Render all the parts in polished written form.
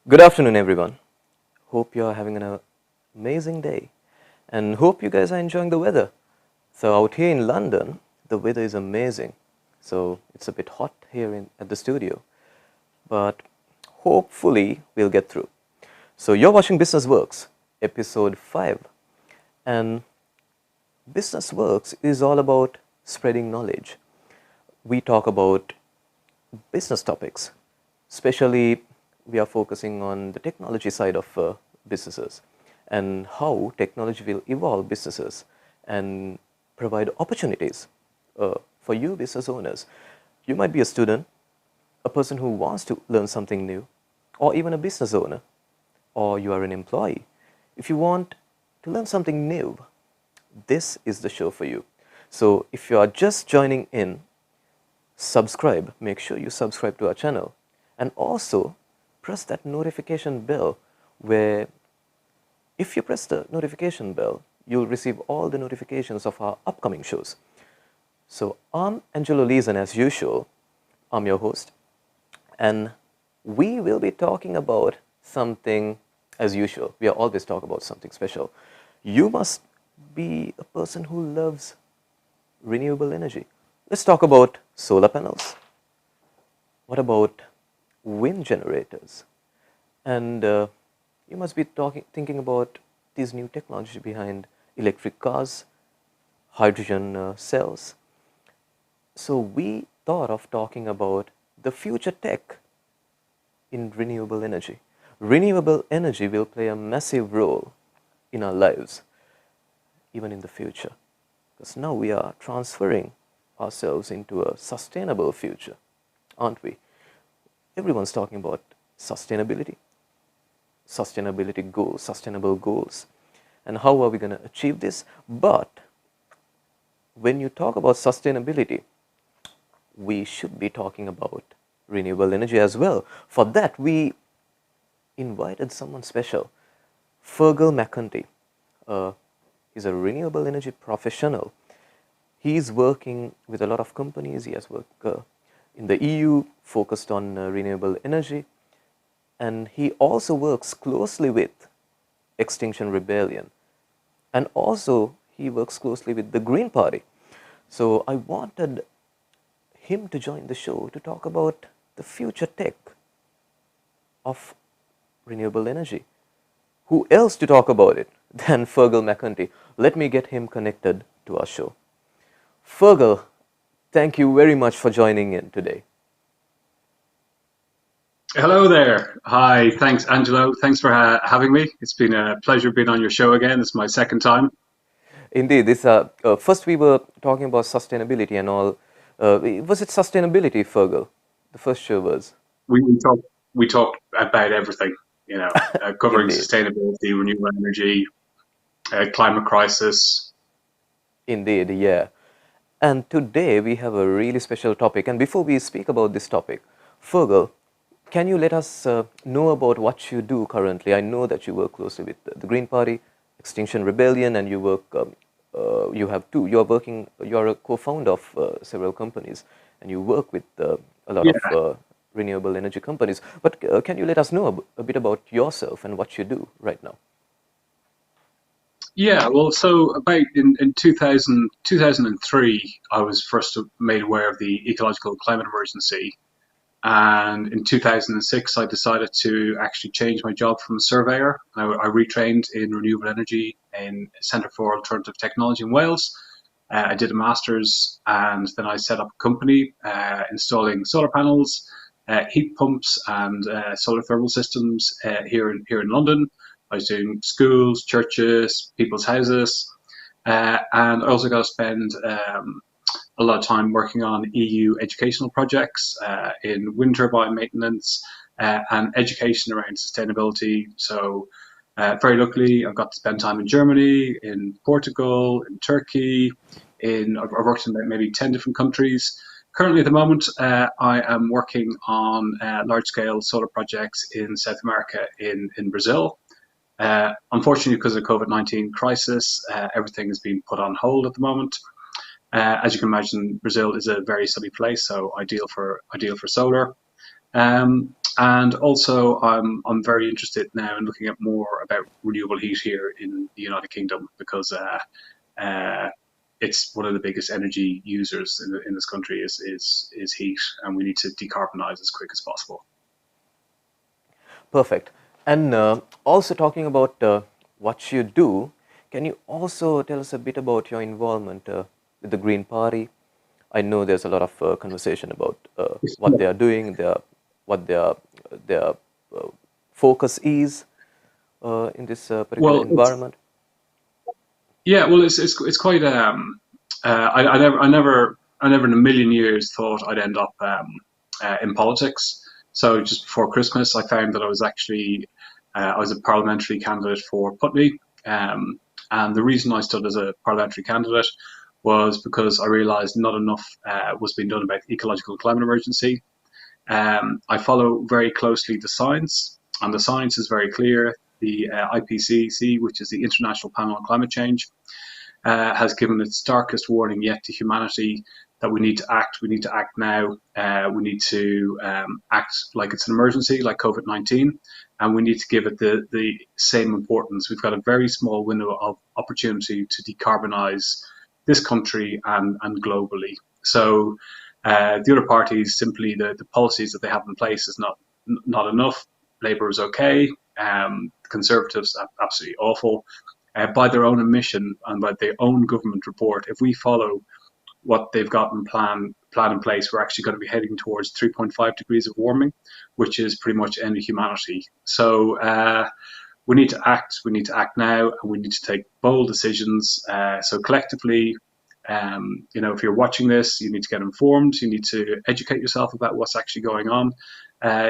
Good afternoon, everyone. Hope you're having an amazing day and hope you guys are enjoying the weather. So, out here in London, the weather is amazing. So, it's a bit hot here at the studio, but hopefully, we'll get through. So, you're watching BusinessWorks, episode 5, and BusinessWorks is all about spreading knowledge. We talk about business topics, especially we are focusing on the technology side of businesses and how technology will evolve businesses and provide opportunities for you business owners. You might be a student, a person who wants to learn something new, or even a business owner, or you are an employee. If you want to learn something new, this is the show for you. So if you are just joining in, subscribe. Make sure you subscribe to our channel, and also press that notification bell where if you press the notification bell, you'll receive all the notifications of our upcoming shows. So I'm Angelo Leeson, as usual. I'm your host, and we will be talking about something as usual. We are always talking about something special. You must be a person who loves renewable energy. Let's talk about solar panels. What about wind generators? And you must be thinking about these new technology behind electric cars, hydrogen cells. So we thought of talking about the future tech in renewable energy. Renewable energy will play a massive role in our lives, even in the future, because now we are transferring ourselves into a sustainable future, aren't we? Everyone's talking about sustainability goals, sustainable goals, and how are we going to achieve this? But when you talk about sustainability, we should be talking about renewable energy as well. For that, we invited someone special, Fergal McEntee. He's a renewable energy professional. He's working with a lot of companies. He has worked in the EU, focused on renewable energy, and he also works closely with Extinction Rebellion, and also he works closely with the Green Party. So I wanted him to join the show to talk about the future tech of renewable energy. Who else to talk about it than Fergal McEntee? Let me get him connected to our show. Fergal, thank you very much for joining in today. Hello there. Hi. Thanks, Angelo. Thanks for having me. It's been a pleasure being on your show again. It's my second time. Indeed, first we were talking about sustainability and all. Was it sustainability, Fergal? The first show was. We talked about everything, covering Indeed, sustainability, renewable energy, climate crisis. indeed, yeah. And today we have a really special topic. And before we speak about this topic, Fergal, can you let us know about what you do currently? I know that you work closely with the Green Party, Extinction Rebellion, and you work. You have two. You are working. You are a co-founder of several companies, and you work with a lot Yeah. of renewable energy companies. But can you let us know a bit about yourself and what you do right now? Yeah. Well, so about in 2003, I was first made aware of the ecological climate emergency. And in 2006, I decided to actually change my job from a surveyor. I retrained in renewable energy in Centre for Alternative Technology in Wales. I did a master's, and then I set up a company installing solar panels, heat pumps, and solar thermal systems here in London. I was doing schools, churches, people's houses, and I also got to spend a lot of time working on EU educational projects in wind turbine maintenance and education around sustainability. So very luckily, I've got to spend time in Germany, in Portugal, in Turkey. I've worked in maybe 10 different countries. Currently, at the moment, I am working on large-scale solar projects in South America, in Brazil. Unfortunately, because of the COVID-19 crisis, everything is being put on hold at the moment. As you can imagine, Brazil is a very sunny place, so ideal for solar. And also, I'm very interested now in looking at more about renewable heat here in the United Kingdom, because it's one of the biggest energy users in this country is heat, and we need to decarbonize as quick as possible. Perfect. And also talking about what you do, can you also tell us a bit about your involvement with the Green Party? I know there's a lot of conversation about what they are doing, what their focus is in this particular Well, environment. it's quite. I never in a million years thought I'd end up in politics. So just before Christmas, I found that I was a parliamentary candidate for Putney, and the reason I stood as a parliamentary candidate was because I realised not enough was being done about the ecological climate emergency. I follow very closely the science, and the science is very clear. The IPCC, which is the International Panel on Climate Change, has given its starkest warning yet to humanity that we need to act. We need to act now. We need to act like it's an emergency, like COVID-19, and we need to give it the same importance. We've got a very small window of opportunity to decarbonize this country and globally. So the other parties, simply the policies that they have in place is not enough. Labour is okay. Conservatives are absolutely awful. By their own admission and by their own government report, if we follow what they've got in plan in place, we're actually going to be heading towards 3.5 degrees of warming, which is pretty much end of humanity. So we need to act. We need to act now, and we need to take bold decisions. So collectively, if you're watching this, you need to get informed. You need to educate yourself about what's actually going on.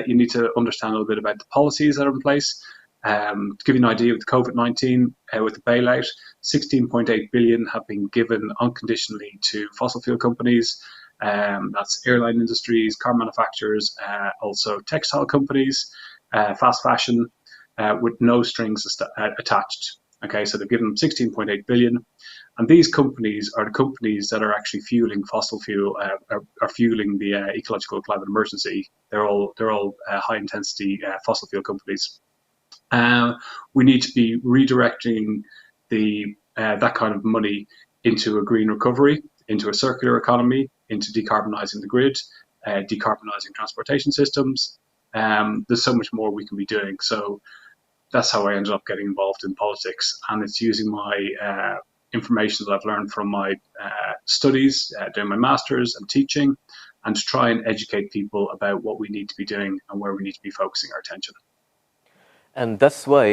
You need to understand a little bit about the policies that are in place. To give you an idea, with COVID-19, with the bailout, 16.8 billion have been given unconditionally to fossil fuel companies. That's airline industries, car manufacturers, also textile companies, fast fashion, with no strings attached. Okay, so they've given them 16.8 billion, and these companies are the companies that are actually fueling fossil fuel, are fueling the ecological climate emergency. They're all high intensity fossil fuel companies. We need to be redirecting that kind of money into a green recovery, into a circular economy, into decarbonising the grid, decarbonising transportation systems. There's so much more we can be doing. So that's how I ended up getting involved in politics, and it's using my information that I've learned from my studies, doing my masters and teaching, and to try and educate people about what we need to be doing and where we need to be focusing our attention. And that's why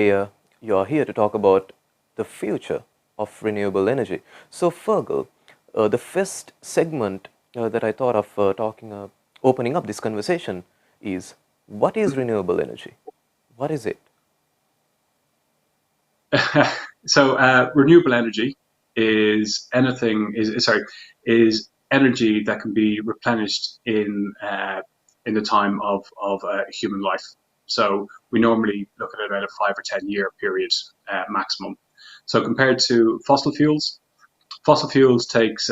you're here to talk about the future of renewable energy. So Fergal, the first segment that I thought of opening up this conversation is, what is renewable energy? What is it? So renewable energy is energy that can be replenished in the time of human life. So we normally look at about a 5 or 10 year period maximum. So compared to fossil fuels takes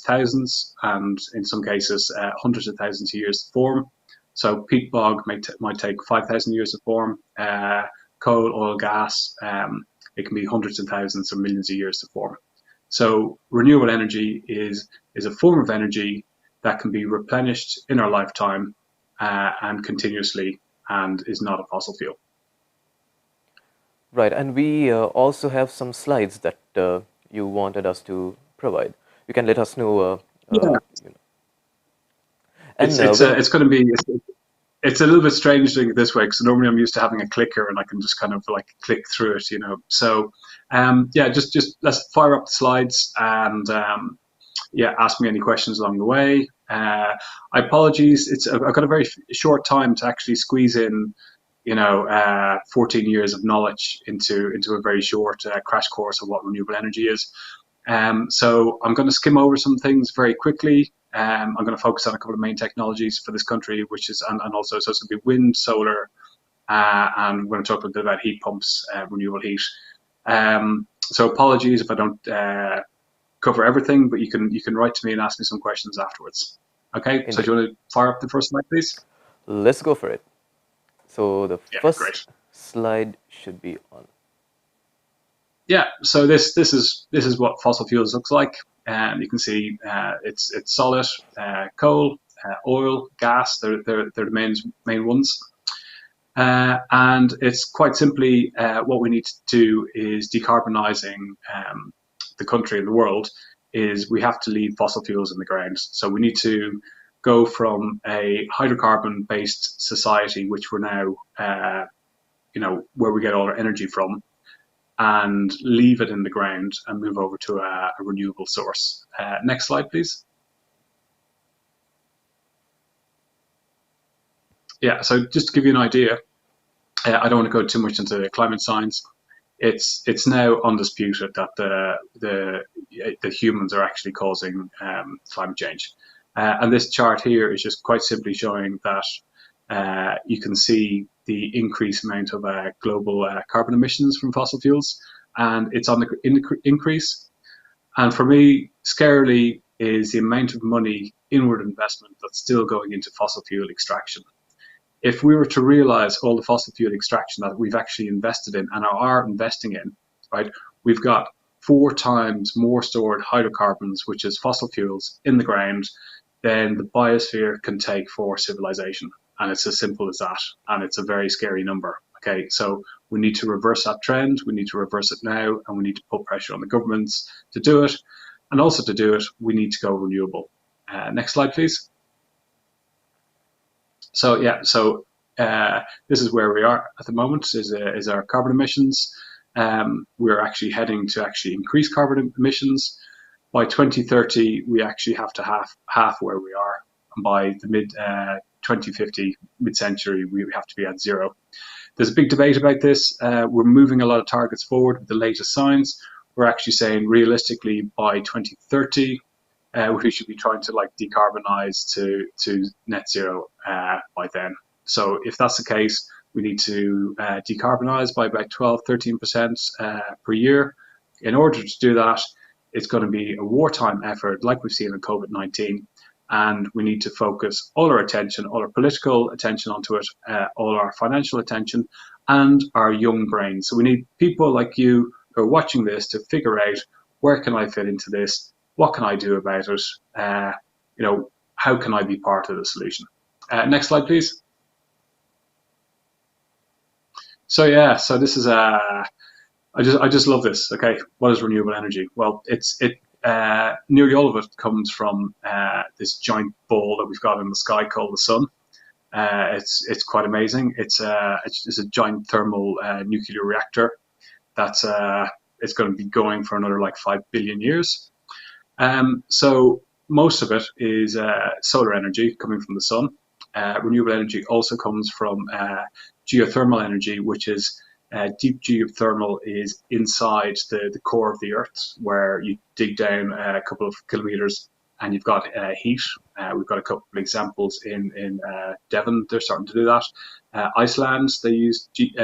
thousands, and in some cases hundreds of thousands of years to form. So peat bog might take 5,000 years to form. Coal, oil, gas, it can be hundreds of thousands or millions of years to form. So renewable energy is a form of energy that can be replenished in our lifetime and continuously, and is not a fossil fuel. Right, and we also have some slides that you wanted us to provide. You can let us know. Yeah. And it's going to be. It's a little bit strange doing it this way, because normally I'm used to having a clicker and I can just kind of like click through it, So, just let's fire up the slides and ask me any questions along the way. Apologies, I've got a very short time to actually squeeze in, 14 years of knowledge into a very short crash course of what renewable energy is. So I'm going to skim over some things very quickly. I'm going to focus on a couple of main technologies for this country, which is, and also, so it's going to be wind, solar, and we're going to talk a bit about heat pumps, renewable heat. So apologies if I don't cover everything, but you can write to me and ask me some questions afterwards. Okay, so do you want to fire up the first slide, please? Let's go for it. So the Yeah, first great. slide should be on. Yeah, so this is what fossil fuels looks like. You can see it's solid, coal, oil, gas. They're the main ones. And it's quite simply what we need to do is decarbonising the country and the world. Is we have to leave fossil fuels in the ground. So we need to go from a hydrocarbon-based society, which we're now, where we get all our energy from, and leave it in the ground and move over to a renewable source. Next slide, please. Yeah, so just to give you an idea, I don't want to go too much into climate science. It's now undisputed that the humans are actually causing climate change. And this chart here is just quite simply showing that you can see the increased amount of global carbon emissions from fossil fuels, and it's on the increase. And for me, scarily is the amount of money, inward investment, that's still going into fossil fuel extraction. If we were to realize all the fossil fuel extraction that we've actually invested in and are investing in, right, we've got 4 times more stored hydrocarbons, which is fossil fuels, in the ground than the biosphere can take for civilization. And it's as simple as that. And it's a very scary number. Okay, so we need to reverse that trend. We need to reverse it now, and we need to put pressure on the governments to do it. And also to do it, we need to go renewable. Next slide, please. So yeah, so this is where we are at the moment. Is our carbon emissions. We're actually heading to actually increase carbon emissions. By 2030, we actually have to half where we are, and by the mid 2050, mid-century, we have to be at zero. There's a big debate about this. We're moving a lot of targets forward with the latest science. We're actually saying realistically by 2030, we should be trying to decarbonize to net zero by then. So if that's the case, we need to decarbonize by about 12-13% per year. In order to do that, it's going to be a wartime effort like we've seen in COVID-19. And we need to focus all our attention, all our political attention onto it, all our financial attention, and our young brains. So we need people like you who are watching this to figure out, where can I fit into this? What can I do about it? How can I be part of the solution? Next slide, please. So yeah, so this is I just love this. Okay, what is renewable energy? Well, nearly all of it comes from this giant ball that we've got in the sky called the sun. It's quite amazing. It's a giant thermal nuclear reactor that's it's going to be going for another 5 billion years. So most of it is solar energy coming from the sun. Renewable energy also comes from geothermal energy, which is deep geothermal is inside the core of the earth, where you dig down a couple of kilometers and you've got heat. We've got a couple of examples in Devon. They're starting to do that. Iceland, they use deep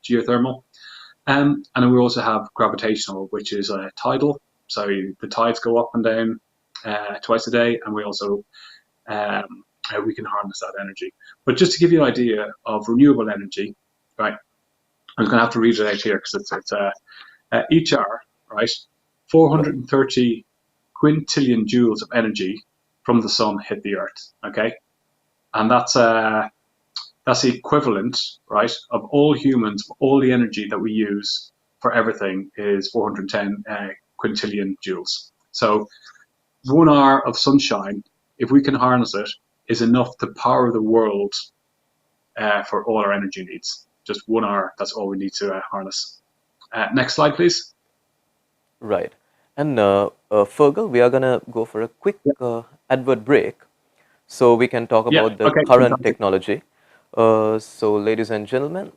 geothermal. And then we also have gravitational, which is tidal. So the tides go up and down twice a day, and we also we can harness that energy. But just to give you an idea of renewable energy, right? I'm going to have to read it out here because it's each hour, right? 430 quintillion joules of energy from the sun hit the earth. Okay, and that's the equivalent, right, of all humans, all the energy that we use for everything is 410 quintillion joules. So 1 hour of sunshine, if we can harness it, is enough to power the world for all our energy needs. Just 1 hour, that's all we need to harness. Next slide, please. Right. And Fergal, we are going to go for a quick advert break so we can talk about the Okay, current fantastic. technology. So, ladies and gentlemen,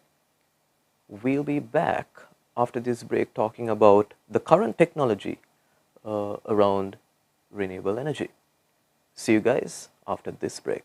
we'll be back after this break talking about the current technology around renewable energy. See you guys after this break.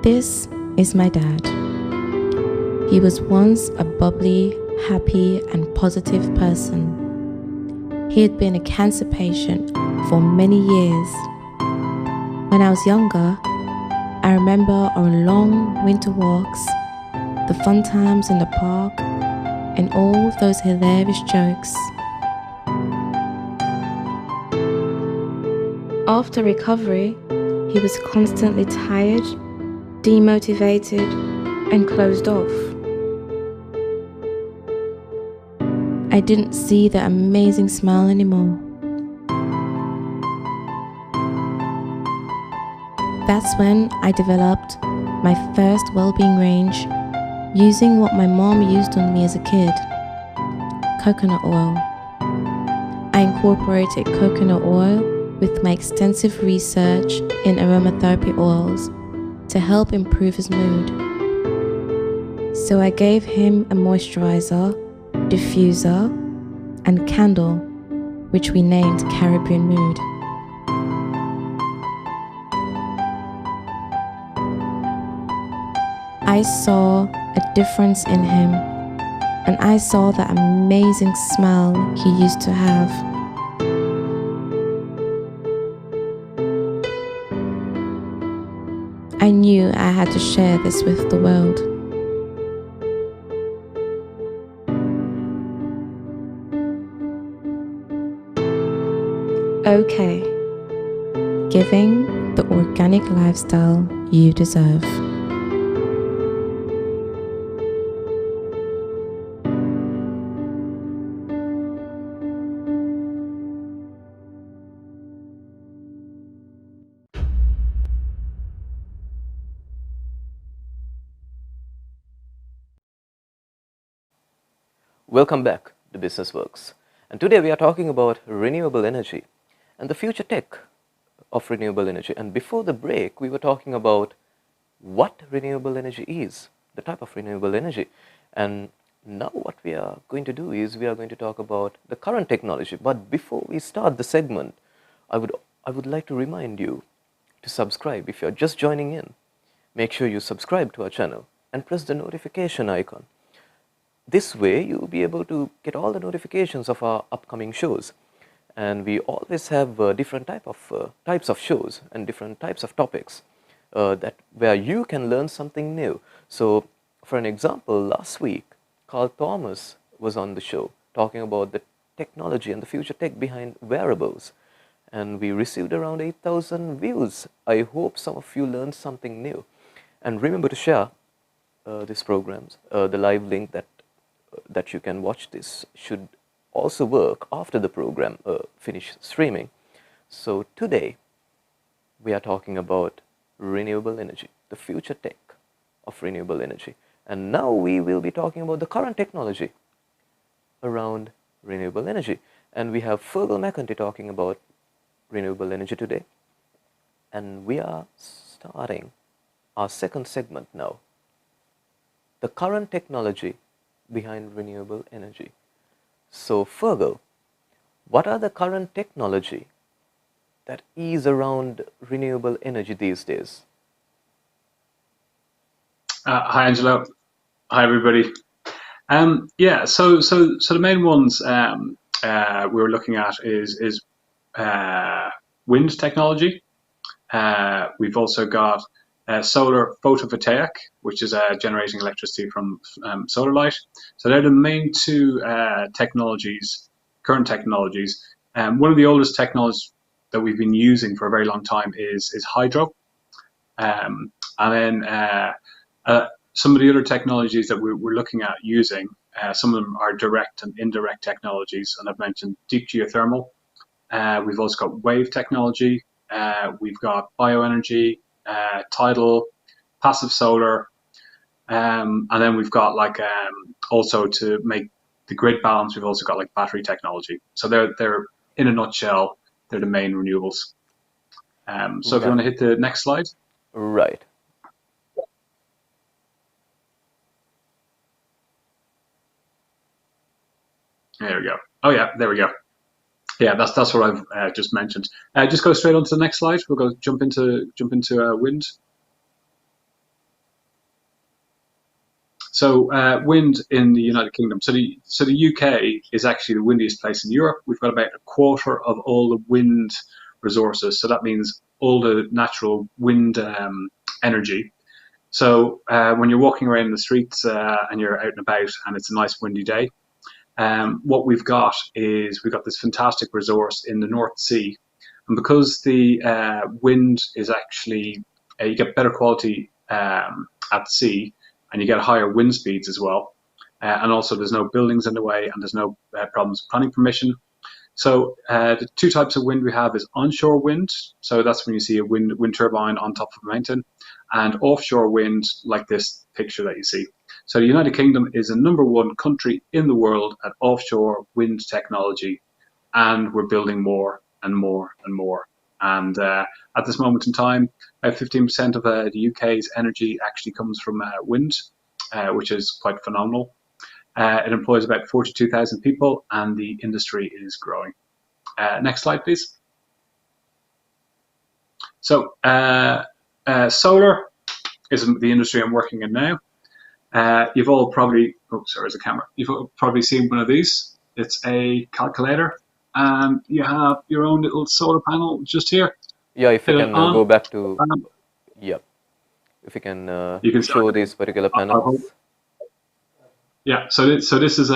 This is my dad. He was once a bubbly, happy, and positive person. He had been a cancer patient for many years. When I was younger, I remember our long winter walks, the fun times in the park, and all those hilarious jokes. After recovery, he was constantly tired, demotivated, and closed off. I didn't see the amazing smile anymore. That's when I developed my first well-being range using what my mom used on me as a kid, coconut oil. I incorporated coconut oil with my extensive research in aromatherapy oils to help improve his mood. So I gave him a moisturizer, diffuser, and candle, which we named Caribbean Mood. I saw a difference in him, and I saw the amazing smile he used to have. I knew I had to share this with the world. Okay, giving the organic lifestyle you deserve. Welcome back to BusinessWorks. And today we are talking about renewable energy and the future tech of renewable energy. And before the break, we were talking about what renewable energy is, the type of renewable energy. And now what we are going to do is we are going to talk about the current technology. But before we start the segment, I would like to remind you to subscribe if you're just joining in. Make sure you subscribe to our channel and press the notification icon. This way, you'll be able to get all the notifications of our upcoming shows. And we always have different types of shows and different types of topics where you can learn something new. So, for an example, last week, Carl Thomas was on the show talking about the technology and the future tech behind wearables. And we received around 8,000 views. I hope some of you learned something new. And remember to share these programs. The live link that you can watch this should also work after the program finish streaming. So today we are talking about renewable energy, the future tech of renewable energy. And now we will be talking about the current technology around renewable energy. And we have Fergal McEntee talking about renewable energy today. And we are starting our second segment now, the current technology behind renewable energy. So Fergal, what are the current technology that is around renewable energy these days? Hi, Angelo. Hi, everybody. Yeah, so the main ones we were looking at is wind technology. We've also got solar photovoltaic, which is generating electricity from solar light. So they're the main two technologies, current technologies. One of the oldest technologies that we've been using for a very long time is hydro. And then some of the other technologies that we're looking at using, some of them are direct and indirect technologies. And I've mentioned deep geothermal. We've also got wave technology. We've got bioenergy, tidal, passive solar, and then we've got like also to make the grid balance. We've also got like battery technology. So they're in a nutshell, they're the main renewables. So if you want to hit the next slide. Right. There we go. Oh yeah, there we go. Yeah, that's what I've just mentioned. Just go straight on to the next slide. We'll jump into wind. So wind in the United Kingdom. So the UK is actually the windiest place in Europe. We've got about a quarter of all the wind resources. So that means all the natural wind energy. So when you're walking around the streets and you're out and about and it's a nice windy day, what we've got is we've got this fantastic resource in the North Sea. And because the wind is actually, you get better quality at sea, and you get higher wind speeds as well. And also there's no buildings in the way, and there's no problems with planning permission. So the two types of wind we have is onshore wind. So that's when you see a wind turbine on top of a mountain, and offshore wind like this picture that you see. So the United Kingdom is the #1 country in the world at offshore wind technology, and we're building more and more and more. And at this moment in time, about 15% of the UK's energy actually comes from wind, which is quite phenomenal. It employs about 42,000 people, and the industry is growing. Next slide, please. So solar is the industry I'm working in now. You've all probably, oh, sorry, there's a camera. You've probably seen one of these. It's a calculator, and you have your own little solar panel just here. Yeah, if you can go back to, yeah, if you can show these particular panels. Yeah, so this is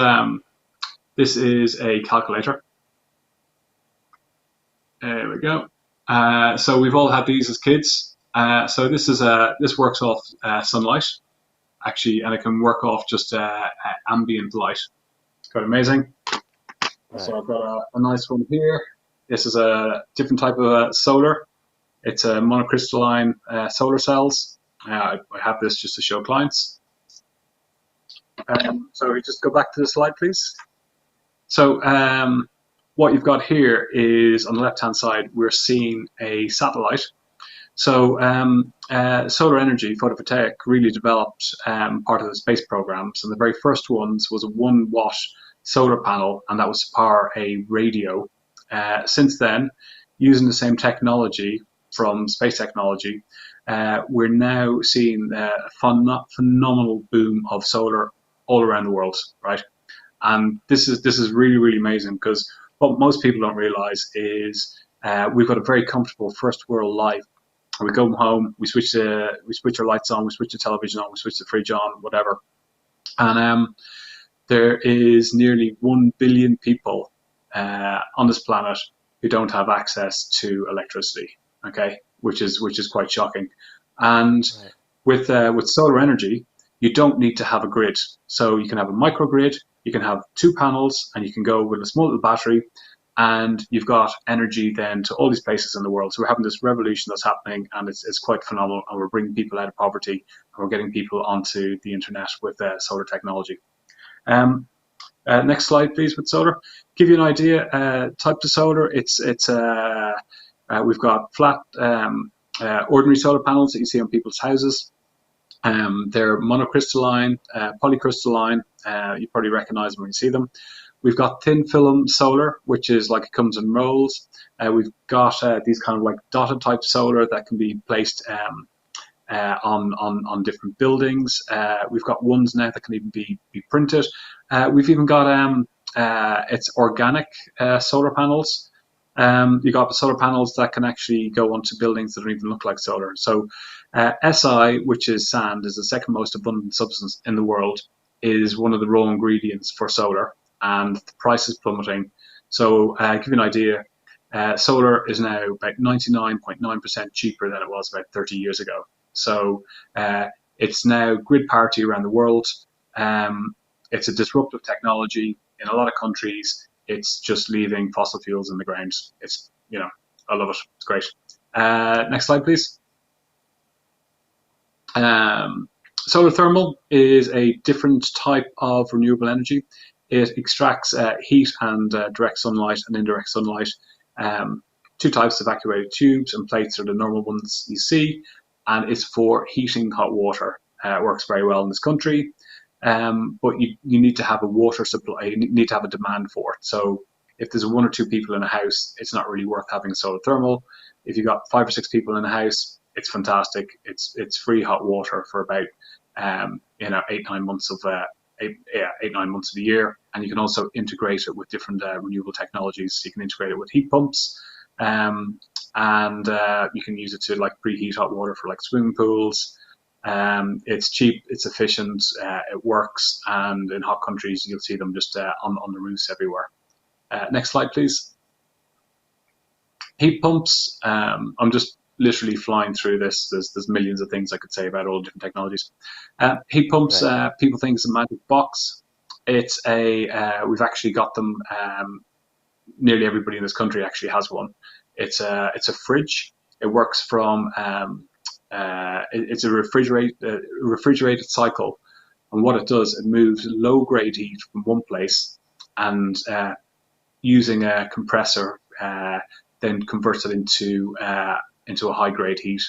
a calculator. There we go. So we've all had these as kids. So this works off sunlight, actually, and it can work off just ambient light. It's quite amazing. Right. So I've got a nice one here. This is a different type of solar. It's a monocrystalline solar cells. I have this just to show clients. So we just go back to the slide, please. So what you've got here is on the left-hand side, we're seeing a satellite. So solar energy, photovoltaic, really developed part of the space programs. And the very first ones was a 1-watt solar panel, and that was to power a radio. Since then, using the same technology from space technology, we're now seeing a phenomenal boom of solar all around the world, right? And this is really, really amazing, because what most people don't realize is we've got a very comfortable first world life. We go home, we switch our lights on, we switch the television on, we switch the fridge on, whatever. And there is nearly 1 billion people on this planet who don't have access to electricity. Okay, which is quite shocking. And right. with solar energy, you don't need to have a grid. So you can have a microgrid, you can have 2 panels, and you can go with a small little battery, and you've got energy then to all these places in the world. So we're having this revolution that's happening, and it's quite phenomenal, and we're bringing people out of poverty, and we're getting people onto the internet with solar technology. Next slide, please, with solar. Give you an idea, type of solar, we've got flat, ordinary solar panels that you see on people's houses. They're monocrystalline, polycrystalline. You probably recognize them when you see them. We've got thin film solar, which is like it comes in rolls. We've got these kind of like dotted type solar that can be placed on different buildings. We've got ones now that can even be printed. We've even got it's organic solar panels. You got solar panels that can actually go onto buildings that don't even look like solar. So Si, which is sand, is the second most abundant substance in the world, is one of the raw ingredients for solar, and the price is plummeting. So give you an idea, solar is now about 99.9% cheaper than it was about 30 years ago. So it's now grid parity around the world. It's a disruptive technology in a lot of countries. It's just leaving fossil fuels in the ground. It's, I love it. It's great. Next slide, please. Solar thermal is a different type of renewable energy. It extracts heat and direct sunlight and indirect sunlight. 2 types of evacuated tubes and plates are the normal ones you see, and it's for heating hot water. It works very well in this country. But you need to have a water supply, you need to have a demand for it. So if there's 1 or 2 people in a house, it's not really worth having solar thermal. If you've got 5 or 6 people in a house, it's fantastic. It's free hot water for about 8-9 months of 8-9 months of the year. And you can also integrate it with different renewable technologies. So you can integrate it with heat pumps, and you can use it to like preheat hot water for like swimming pools. It's cheap, it's efficient, it works, and in hot countries you'll see them just on the roofs everywhere. Next slide, please. Heat pumps. I'm just literally flying through this. There's millions of things I could say about all different technologies. Heat pumps. Right. People think it's a magic box. It's we've actually got them. Nearly everybody in this country actually has one. It's a fridge. It works from it's a refrigerated cycle, and what it does, it moves low grade heat from one place, and using a compressor then converts it into a high grade heat.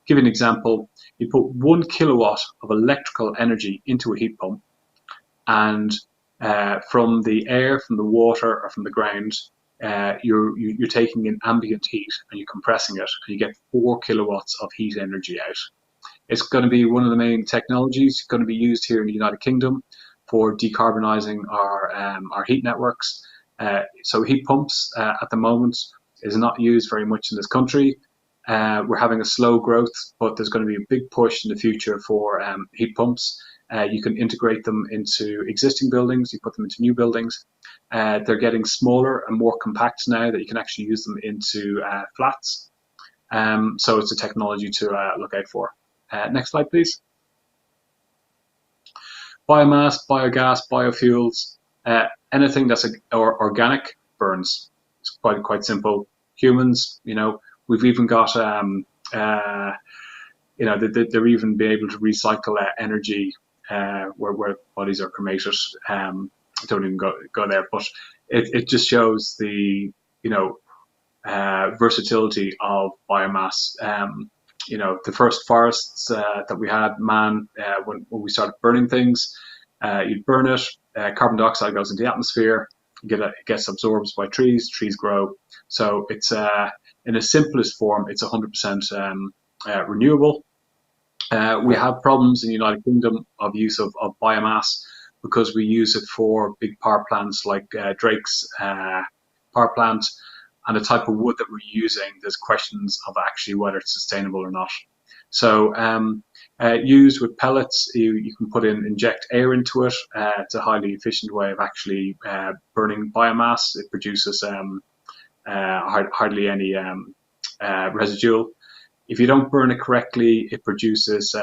Give an example: you put 1 kilowatt of electrical energy into a heat pump, and from the air, from the water, or from the ground, you're taking in ambient heat and you're compressing it, and you get 4 kilowatts of heat energy out. It's going to be one of the main technologies going to be used here in the United Kingdom for decarbonising our heat networks. So heat pumps at the moment is not used very much in this country. We're having a slow growth, but there's going to be a big push in the future for heat pumps. You can integrate them into existing buildings, you put them into new buildings. They're getting smaller and more compact now that you can actually use them into flats. So it's a technology to look out for. Next slide, please. Biomass, biogas, biofuels, anything that's organic burns. It's quite simple. Humans, we've even got, they're even be able to recycle energy where bodies are cremated. Don't even go there, but it just shows the versatility of biomass. The first forests that we had, when we started burning things, you'd burn it, carbon dioxide goes into the atmosphere, it gets absorbed by trees grow. So it's in its simplest form, it's 100% renewable. We have problems in the United Kingdom of use of biomass because we use it for big power plants like Drake's power plant, and the type of wood that we're using, there's questions of actually whether it's sustainable or not. So used with pellets, you can inject air into it. It's a highly efficient way of actually burning biomass. It produces hardly any residual. If you don't burn it correctly, it produces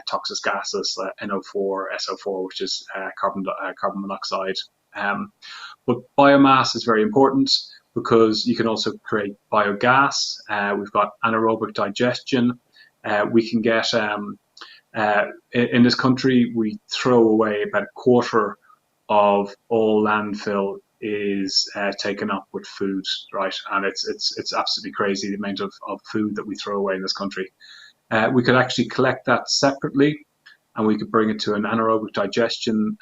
toxic gases like NO4, SO4, which is carbon monoxide. But biomass is very important because you can also create biogas. We've got anaerobic digestion. We can get, in this country, we throw away about a quarter of all landfill is taken up with food, right? And it's absolutely crazy the amount of food that we throw away in this country. We could actually collect that separately, and we could bring it to an anaerobic digestion,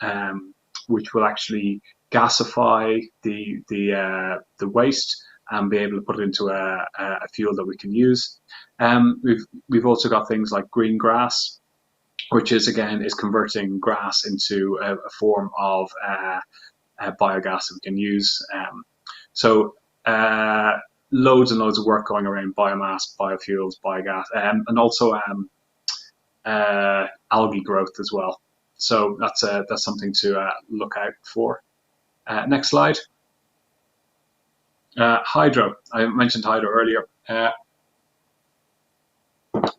which will actually gasify the waste and be able to put it into a fuel that we can use. We've also got things like green grass, which is converting grass into a form of biogas that we can use. So loads and loads of work going around biomass, biofuels, biogas, and also algae growth as well. So that's something to look out for. Next slide. Hydro. I mentioned hydro earlier.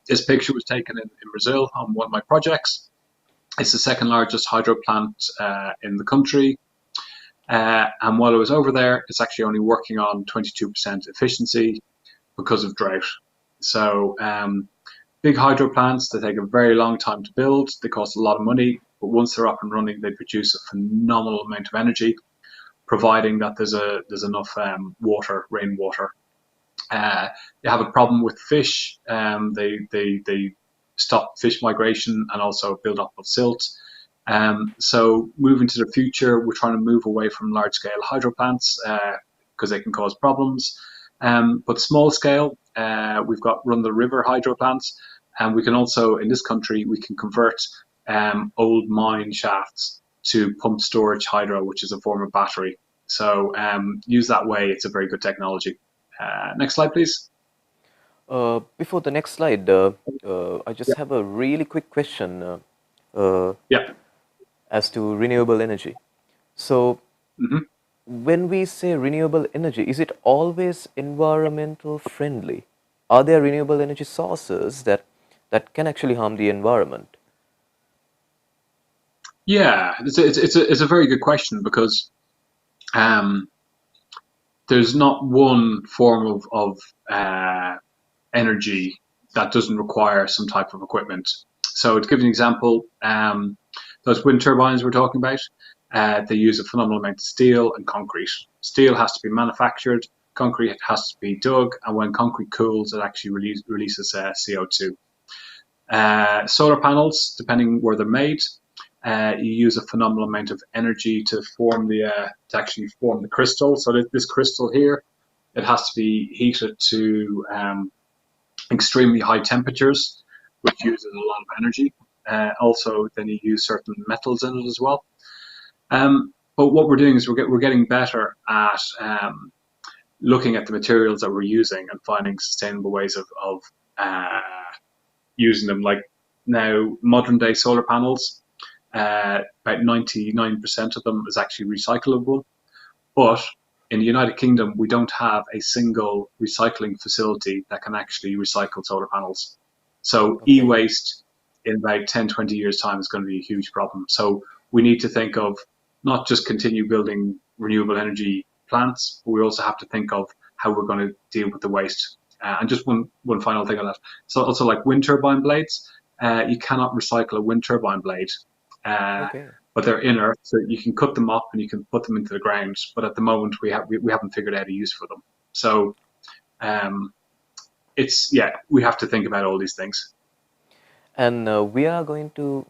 This picture was taken in Brazil on one of my projects. It's the second largest hydro plant in the country. And while I was over there, it's actually only working on 22% efficiency because of drought. So big hydro plants, they take a very long time to build. They cost a lot of money, but once they're up and running, they produce a phenomenal amount of energy, providing that there's enough rainwater. They have a problem with fish. They stop fish migration and also build up of silt. So moving to the future, we're trying to move away from large scale hydro plants because they can cause problems. But small scale, we've got run the river hydro plants, and we can also, in this country, we can convert old mine shafts to pump storage hydro, which is a form of battery. So use that way. It's a very good technology. Next slide, please. Before the next slide, I just Yeah. have a really quick question Yeah. as to renewable energy. So, Mm-hmm. when we say renewable energy, is it always environmental friendly? Are there renewable energy sources that can actually harm the environment? Yeah, it's a very good question because um, there's not one form of energy that doesn't require some type of equipment. So to give you an example, those wind turbines we're talking about, they use a phenomenal amount of steel and concrete. Steel has to be manufactured, concrete has to be dug, and when concrete cools, it actually releases CO2. Solar panels, depending where they're made, you use a phenomenal amount of energy to form to actually form the crystal. So this crystal here, it has to be heated to extremely high temperatures, which uses a lot of energy. Also, then you use certain metals in it as well. But what we're doing is we're getting better at looking at the materials that we're using and finding sustainable ways of using them. Like now, modern day solar panels, about 99% of them is actually recyclable. But in the United Kingdom, we don't have a single recycling facility that can actually recycle solar panels. So Okay. e-waste in about 10, 20 years' time is going to be a huge problem. So we need to think of not just continue building renewable energy plants, but we also have to think of how we're going to deal with the waste. And just one final thing on that. So also like wind turbine blades, you cannot recycle a wind turbine blade. Uh, Okay. but they're inert, so you can cut them up and you can put them into the ground. But at the moment, we haven't figured out a use for them. So we have to think about all these things. And we are going to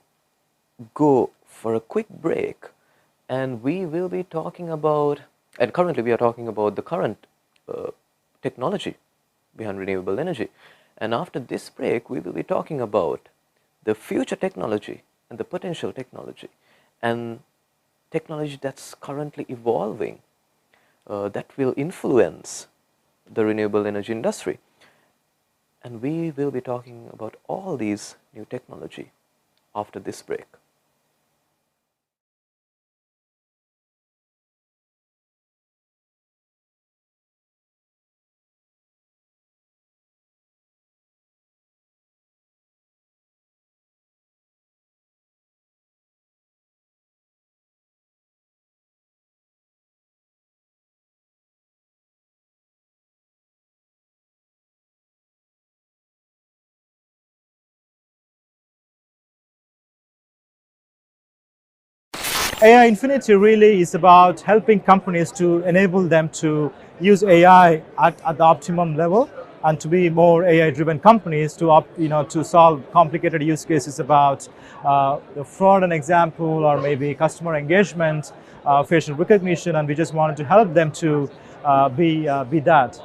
go for a quick break, and we will be talking about, and currently we are talking about the current technology behind renewable energy. And after this break, we will be talking about the future technology and the potential technology and technology that's currently evolving that will influence the renewable energy industry. And we will be talking about all these new technology after this break. AI Infinity really is about helping companies to enable them to use AI at the optimum level and to be more AI-driven companies to solve complicated use cases about the fraud, an example, or maybe customer engagement, facial recognition, and we just wanted to help them to be that.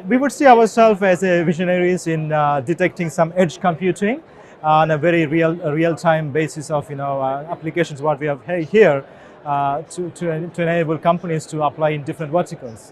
We would see ourselves as a visionaries in detecting some edge computing on a very real-time basis of applications what we have here to enable companies to apply in different verticals.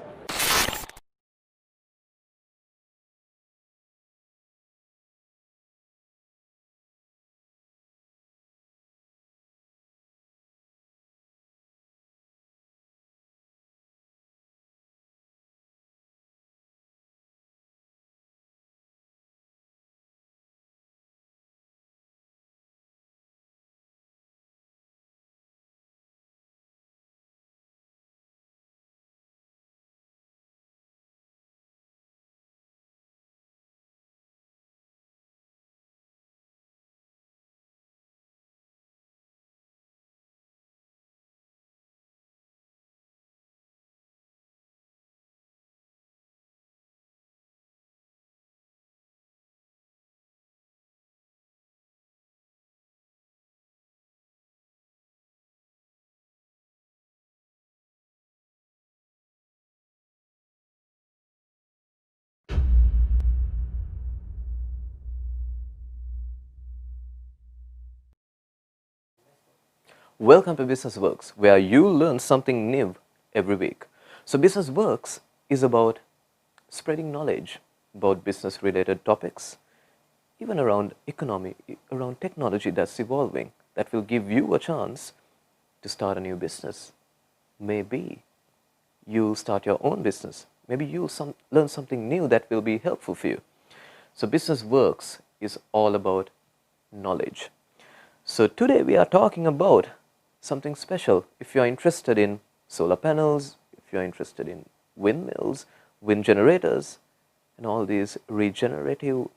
Welcome to BusinessWorks, where you learn something new every week. So BusinessWorks is about spreading knowledge about business-related topics, even around economy, around technology that's evolving, that will give you a chance to start a new business. Maybe you'll start your own business. Maybe you'll learn something new that will be helpful for you. So BusinessWorks is all about knowledge. So today we are talking about something special. If you're interested in solar panels, if you're interested in windmills, wind generators, and all these regenerative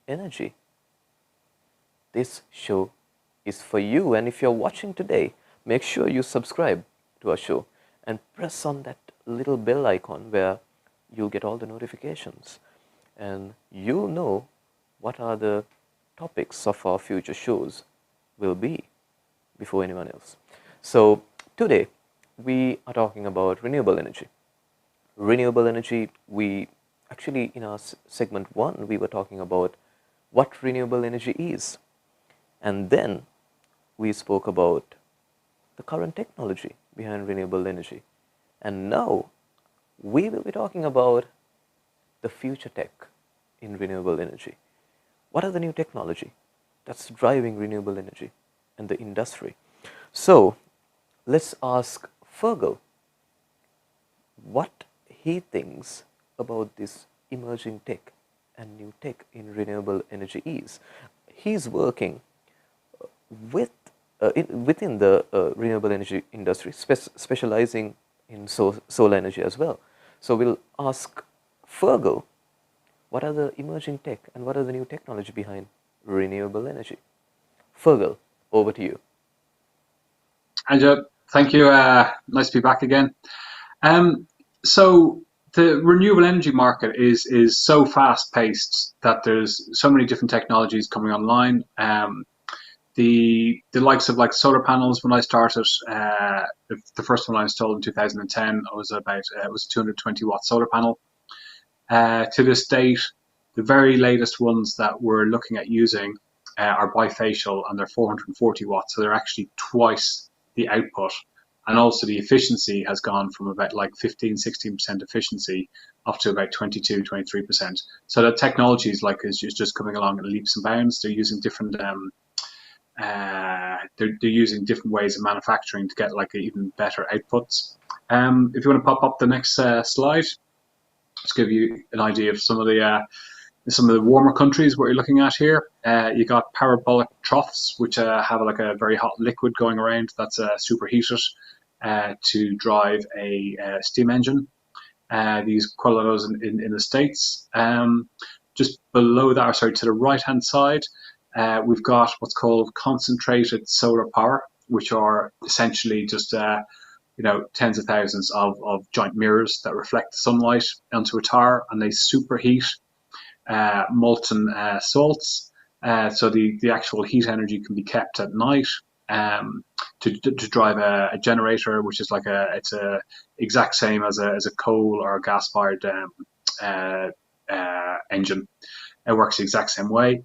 energy, this show is for you. And if you're watching today, make sure you subscribe to our show and press on that little bell icon where you'll get all the notifications and you'll know what are the topics of our future shows will be before anyone else. So today we are talking about renewable energy. Renewable energy, we actually in our segment 1 we were talking about what renewable energy is, and then we spoke about the current technology behind renewable energy, and now we will be talking about the future tech in renewable energy. What are the new technology that's driving renewable energy and the industry? So let's ask Fergal what he thinks about this emerging tech and new tech in renewable energy is. He's working with within the renewable energy industry, specializing in solar energy as well. So we'll ask Fergal what are the emerging tech and what are the new technology behind renewable energy. Fergal, over to you. Anja, thank you. Nice to be back again. So the renewable energy market is so fast paced that there's so many different technologies coming online. The likes of like solar panels. When I started, the first one I installed in 2010, it was a 220 watt solar panel. To this date, the very latest ones that we're looking at using are bifacial, and they're 440 watts, so they're actually twice the output. And also the efficiency has gone from about like 15-16% efficiency up to about 22-23%. So the technology is just coming along in leaps and bounds. They're using different they're using different ways of manufacturing to get like even better outputs. If you want to pop up the next slide, just give you an idea of some of the warmer countries. What you're looking at here, you got parabolic troughs, which have like a very hot liquid going around that's superheated to drive a steam engine. They use quite a lot of those in the States. Just below that, or sorry, to the right hand side, we've got what's called concentrated solar power, which are essentially just tens of thousands of giant mirrors that reflect the sunlight onto a tower, and they superheat molten salts. So the actual heat energy can be kept at night to drive a generator, which is like it's a exact same as a coal or a gas fired engine. It works the exact same way.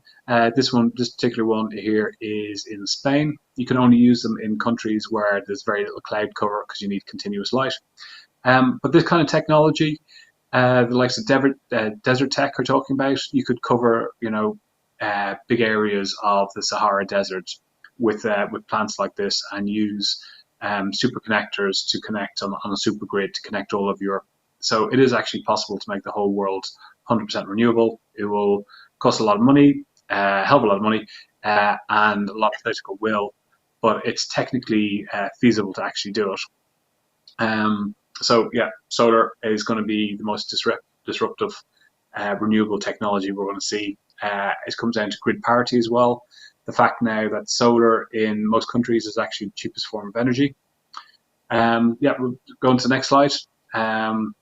This particular one here is in Spain. You can only use them in countries where there's very little cloud cover because you need continuous light. But this kind of technology, the likes of desert tech are talking about, you could cover big areas of the Sahara Desert with plants like this, and use superconnectors to connect on a super grid to connect all of Europe. So it is actually possible to make the whole world 100% renewable. It will cost a lot of money, a hell of a lot of money, and a lot of political will, but it's technically feasible to actually do it. So yeah, solar is going to be the most disruptive renewable technology we're going to see. It comes down to grid parity as well. The fact now that solar in most countries is actually the cheapest form of energy. Yeah, we'll go on to the next slide. I'm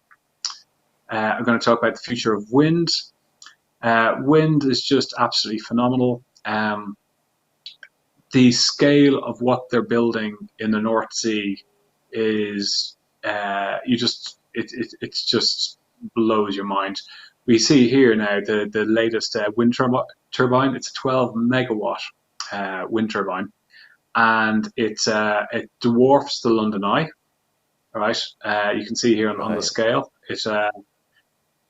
going to talk about the future of wind. Wind is just absolutely phenomenal. The scale of what they're building in the North Sea is it just blows your mind. We see here now the latest wind turbine. It's a 12 megawatt wind turbine, and it dwarfs the London Eye. All right, you can see here on the Right. scale.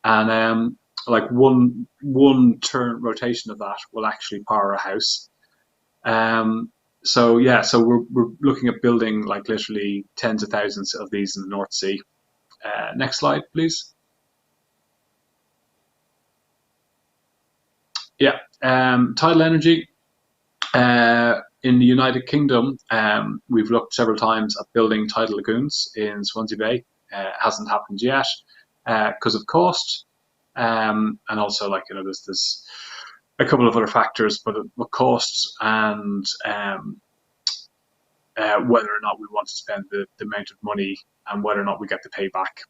And like one turn rotation of that will actually power a house. So yeah, so we're looking at building like literally tens of thousands of these in the North Sea. Next slide, please. Yeah, tidal energy. In the United Kingdom, we've looked several times at building tidal lagoons in Swansea Bay. It hasn't happened yet because of cost, and also like there's a couple of other factors, but costs and whether or not we want to spend the amount of money and whether or not we get the payback.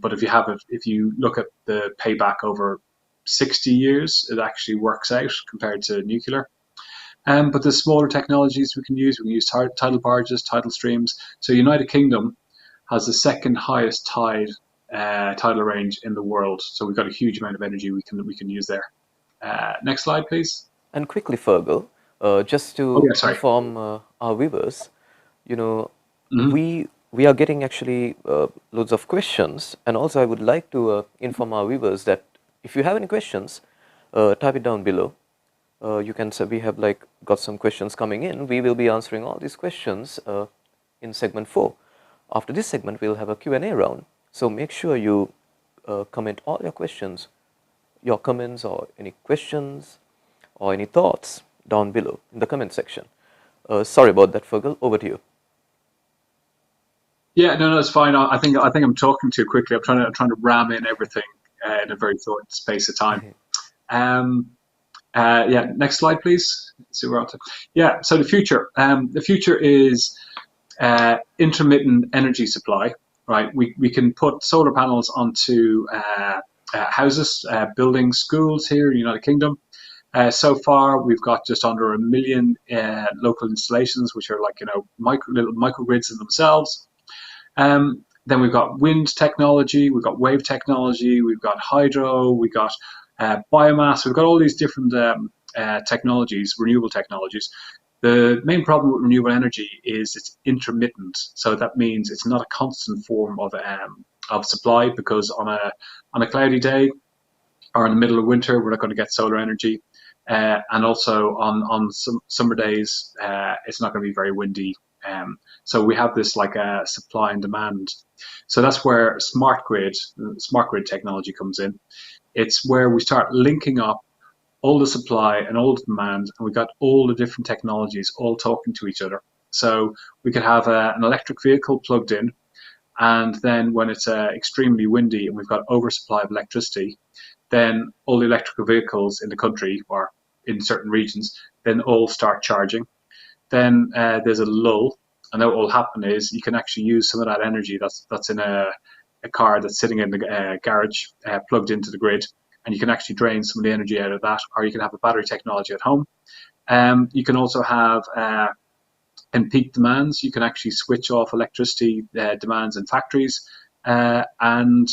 But if you look at the payback over 60 years, it actually works out compared to nuclear. But there's smaller technologies we can use. We can use tidal barges, tidal streams. So United Kingdom has the second highest tidal range in the world. So we've got a huge amount of energy we can use there. Next slide, please. And quickly, Fergal, just to inform our viewers, we are getting actually loads of questions, and also I would like to inform our viewers that if you have any questions, type it down below. You can say we have got some questions coming in. We will be answering all these questions in segment 4. After this segment, we'll have a Q&A round. So make sure you comment all your questions, your comments or any questions or any thoughts down below in the comment section. Sorry about that, Fergal. Over to you. Yeah, no, it's fine. I think I'm talking too quickly. I'm trying to ram in everything in a very short space of time. Yeah, next slide, please. Let's see where I'm. Yeah, so the future. The future is intermittent energy supply. Right, we can put solar panels onto houses, buildings, schools here in the United Kingdom. So far, we've got just under 1 million local installations, which are little microgrids in themselves. Then we've got wind technology, we've got wave technology, we've got hydro, we've got biomass. We've got all these different technologies, renewable technologies. The main problem with renewable energy is it's intermittent. So that means it's not a constant form of supply, because on a cloudy day or in the middle of winter, we're not going to get solar energy. And also on some summer days, it's not going to be very windy. So we have this like a supply and demand. So that's where smart grid technology comes in. It's where we start linking up all the supply and all the demand, and we got all the different technologies all talking to each other. So we could have an electric vehicle plugged in, and then when it's extremely windy and we've got oversupply of electricity, then all the electrical vehicles in the country or in certain regions then all start charging. Then there's a lull, and what will happen is you can actually use some of that energy that's in a car that's sitting in the garage plugged into the grid, and you can actually drain some of the energy out of that, or you can have a battery technology at home. You can also have in peak demands, you can actually switch off electricity demands in factories, and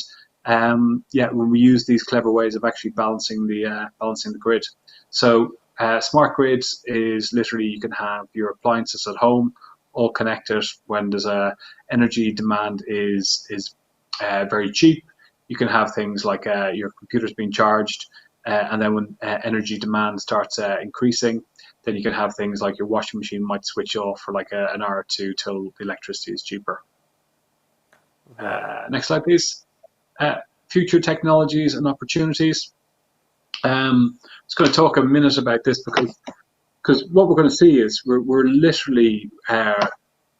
when we use these clever ways of actually balancing the grid. So smart grids is literally you can have your appliances at home all connected when there's a energy demand is very cheap. You can have things like your computer's being charged, and then when energy demand starts increasing, then you can have things like your washing machine might switch off for like an hour or two till the electricity is cheaper. Next slide, please. Future technologies and opportunities. I'm just going to talk a minute about this because what we're going to see is we're literally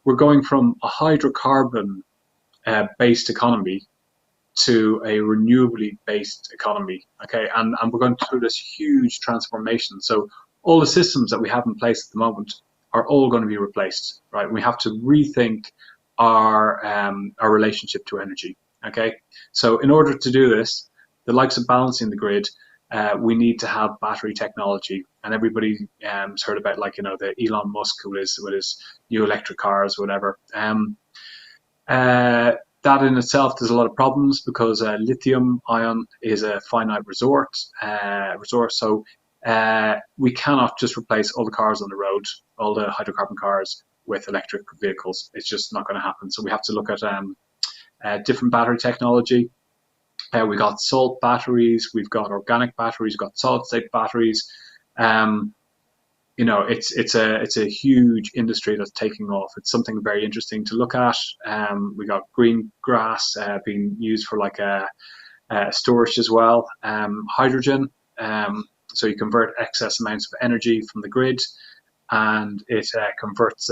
we're going from a hydrocarbon based economy to a renewably based economy, okay, and we're going through this huge transformation. So all the systems that we have in place at the moment are all going to be replaced, right? We have to rethink our relationship to energy, okay? So in order to do this, the likes of balancing the grid, we need to have battery technology, and everybody has heard about the Elon Musk with his new electric cars, whatever. That in itself, there's a lot of problems because lithium ion is a finite resource. So we cannot just replace all the cars on the road, all the hydrocarbon cars, with electric vehicles. It's just not going to happen. So we have to look at different battery technology. We got salt batteries, we've got organic batteries, we've got solid state batteries. It's a huge industry that's taking off. It's something very interesting to look at. We got green grass being used for like a storage as well. Hydrogen, so you convert excess amounts of energy from the grid, and it converts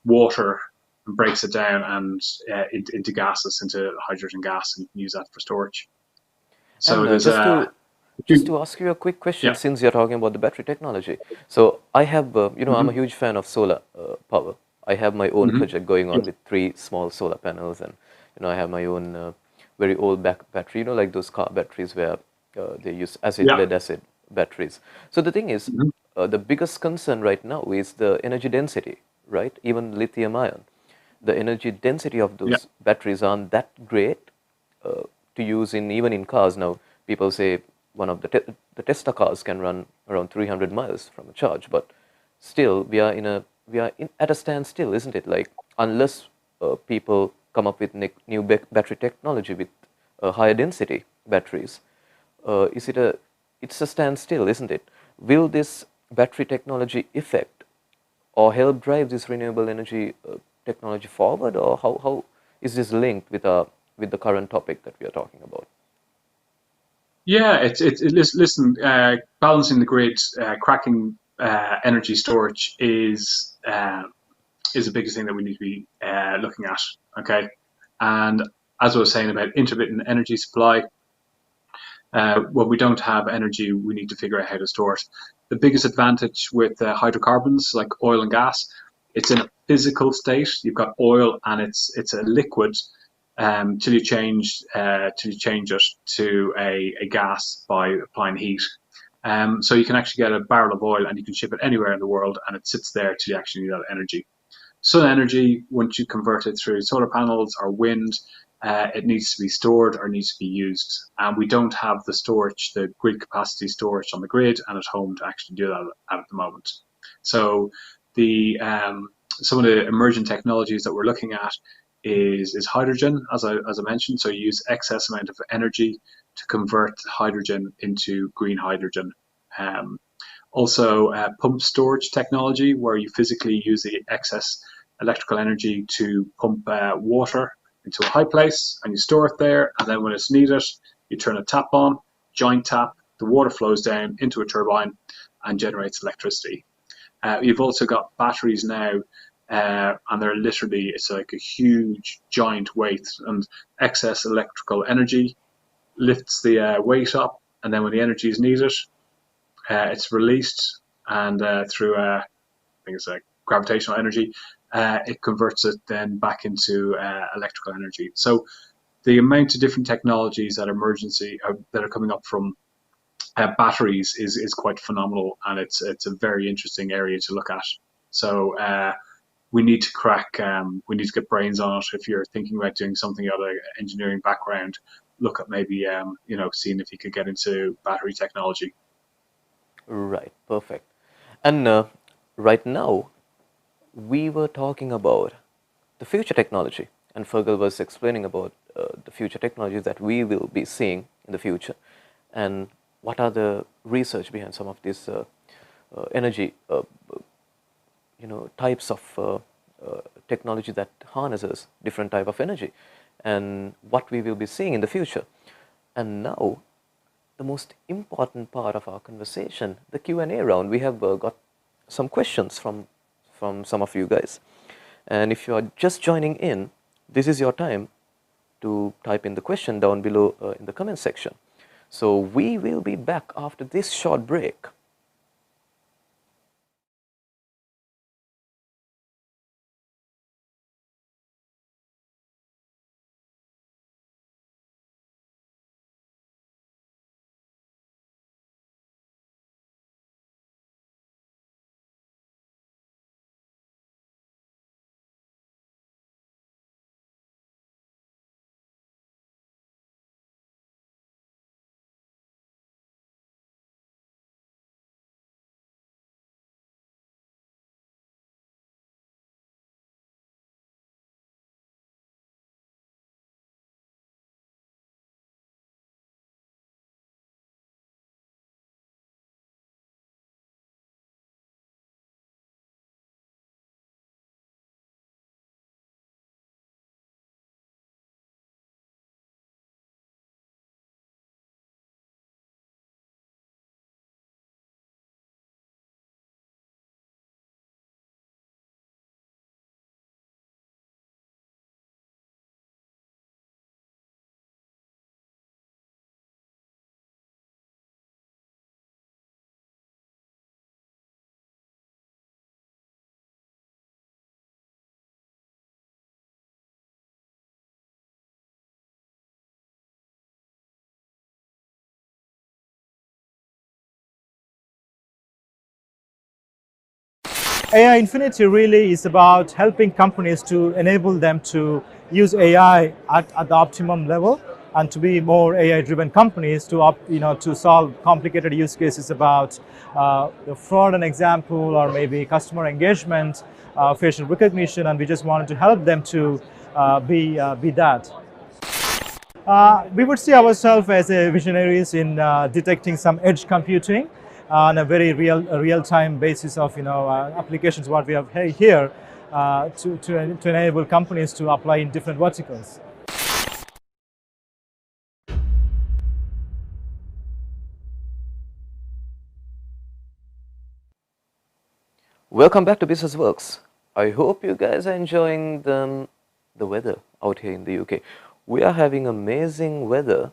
water and breaks it down and into gases, into hydrogen gas, and you can use that for storage. So And there's just to ask you a quick question, yeah. since you're talking about the battery technology. So I have, I'm a huge fan of solar power. I have my own project going on with 3 small solar panels, and I have my own very old battery, like those car batteries where they use lead acid batteries. So the thing is, the biggest concern right now is the energy density, right? Even lithium ion, the energy density of those batteries aren't that great to use even in cars. Now people say one of the Tesla cars can run around 300 miles from a charge, but still we are at a standstill, isn't it? Like, unless people come up with new battery technology with higher density batteries, it's a standstill, isn't it? Will this battery technology affect or help drive this renewable energy technology forward, or how is this linked with the current topic that we are talking about? Yeah, listen, balancing the grid, cracking energy storage is the biggest thing that we need to be looking at. Okay, and as I was saying about intermittent energy supply, when we don't have energy, we need to figure out how to store it. The biggest advantage with hydrocarbons like oil and gas, it's in a physical state. You've got oil and it's a liquid till you change it to a gas by applying heat. So you can actually get a barrel of oil and you can ship it anywhere in the world, and it sits there till you actually need that energy. Sun energy, once you convert it through solar panels or wind, it needs to be stored or needs to be used. And we don't have the storage, the grid capacity storage on the grid and at home to actually do that at the moment. So some of the emerging technologies that we're looking at is hydrogen, as I mentioned. So you use excess amount of energy to convert hydrogen into green hydrogen. Also, pump storage technology, where you physically use the excess electrical energy to pump water into a high place, and you store it there, and then when it's needed, you turn a tap on, giant tap, the water flows down into a turbine and generates electricity. You've also got batteries now, and they're literally, it's like a huge giant weight, and excess electrical energy lifts the weight up, and then when the energy is needed, it's released, and through I think it's gravitational energy, it converts it then back into electrical energy. So the amount of different technologies that are coming up from batteries is quite phenomenal, and it's a very interesting area to look at. So we need to get brains on it. If you're thinking about doing something out of an engineering background, look at maybe seeing if you could get into battery technology. Right, perfect. And right now, we were talking about the future technology, and Fergal was explaining about the future technologies that we will be seeing in the future, and what are the research behind some of these energy, types of technology that harnesses different type of energy, and what we will be seeing in the future. And now, the most important part of our conversation, the Q&A round. We have got some questions from some of you guys. And if you are just joining in, this is your time to type in the question down below in the comment section. So we will be back after this short break. AI Infinity really is about helping companies to enable them to use AI at the optimum level and to be more AI-driven companies to solve complicated use cases about the fraud, an example, or maybe customer engagement, facial recognition, and we just wanted to help them to be that. We would see ourselves as visionaries in detecting some edge computing on a very real-time basis of applications what we have here to enable companies to apply in different verticals. Welcome back to BusinessWorks. I hope you guys are enjoying the weather out here in the UK. We are having amazing weather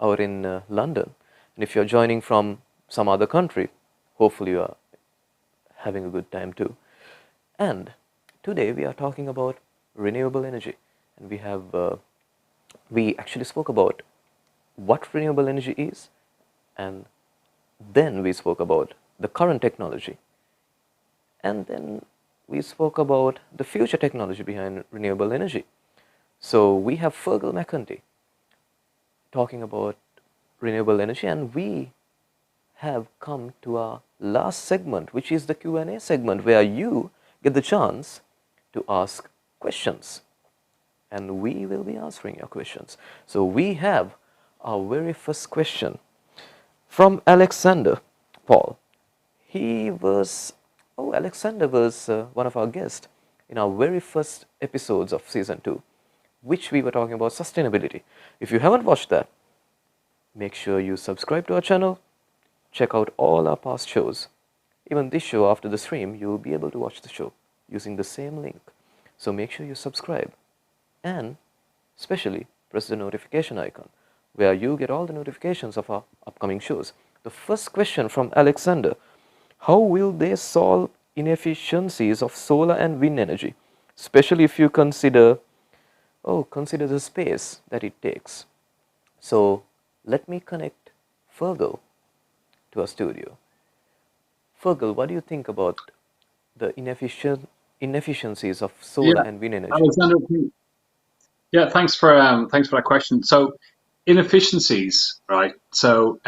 out in London. And if you're joining from some other country, hopefully you are having a good time too. And today we are talking about renewable energy. And we actually spoke about what renewable energy is, and then we spoke about the current technology. And then we spoke about the future technology behind renewable energy. So we have Fergal McEntee talking about renewable energy, and we have come to our last segment, which is the Q&A segment, where you get the chance to ask questions, and we will be answering your questions. So we have our very first question from Alexander Paul. Alexander was one of our guests in our very first episodes of season 2, which we were talking about sustainability. If you haven't watched that, make sure you subscribe to our channel, check out all our past shows. Even this show, after the stream, you'll be able to watch the show using the same link. So make sure you subscribe, and especially press the notification icon where you get all the notifications of our upcoming shows. The first question from Alexander: how will they solve inefficiencies of solar and wind energy, especially if you consider the space that it takes? So let me connect Fergal to our studio. Fergal, what do you think about the inefficiencies of solar and wind energy? Alexander, thanks for that question. So inefficiencies, right? So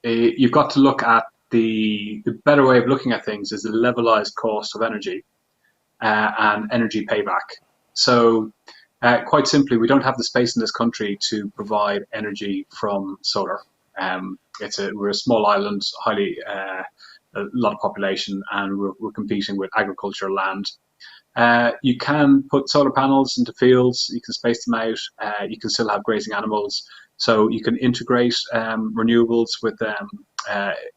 you've got to look at the better way of looking at things is the levelized cost of energy and energy payback. So quite simply, we don't have the space in this country to provide energy from solar. We're a small island, a lot of population, and we're competing with agricultural land. You can put solar panels into fields, you can space them out, you can still have grazing animals, so you can integrate renewables with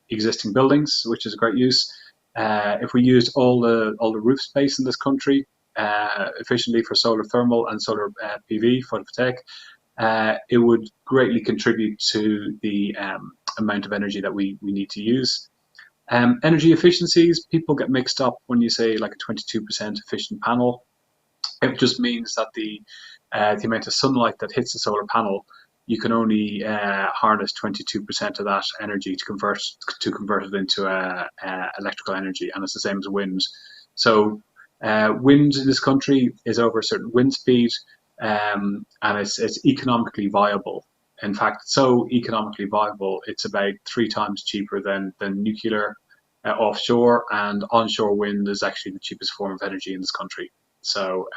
existing buildings, which is a great use. If we used all the roof space in this country efficiently for solar thermal and solar PV, photovoltaic, it would greatly contribute to the amount of energy that we need to use. Energy efficiencies, people get mixed up when you say like a 22% efficient panel. It just means that the amount of sunlight that hits the solar panel, you can only harness 22% of that energy to convert it into electrical energy, and it's the same as wind. So wind in this country is over a certain wind speed, and it's economically viable. In fact, so economically viable, it's about 3 times cheaper than nuclear offshore, and onshore wind is actually the cheapest form of energy in this country. So